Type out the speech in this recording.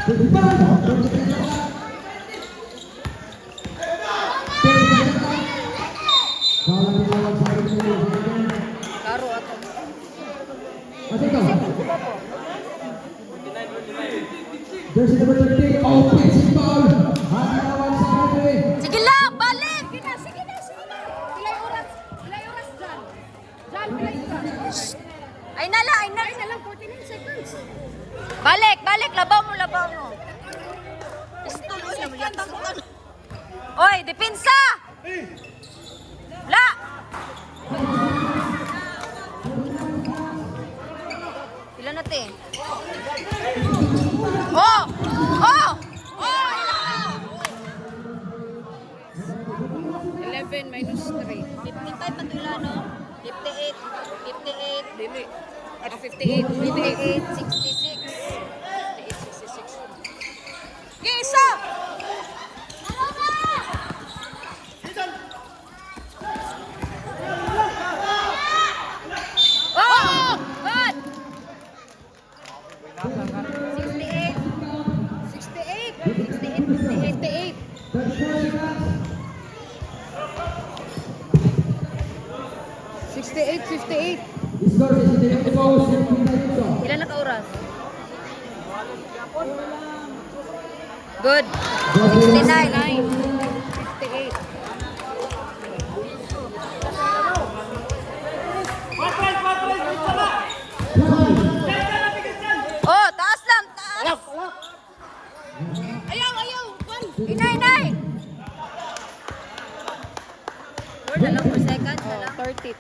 Karo ato. Jersey number 13, offensive foul. Hati lawan sa referee. Sige lang, balik! Sige na, sige na, sige na. Pilay oras dyan. Dyan, pilay oras. Ay na lang, ay na. Ay na lang, 49 seconds. Balik, balik, labaw mo, labaw mo. Pistol, uy, namayatang ka. Oy, depensa! La! Ilan natin? Oh! Oh! Oh! 11 minus 3. 55 patulano? 58. 58. Dili. At 58. 58. 66. 66. Isa! Oh! Good! 68. 68. 68. 58. Score is the Eagles in Pinayuso. Ilan na ka-oras? Good. 69. 58. Oh, taas lang, taas. Ayaw, ayaw. Inay, inay. More na lang, 4 seconds na lang. 30.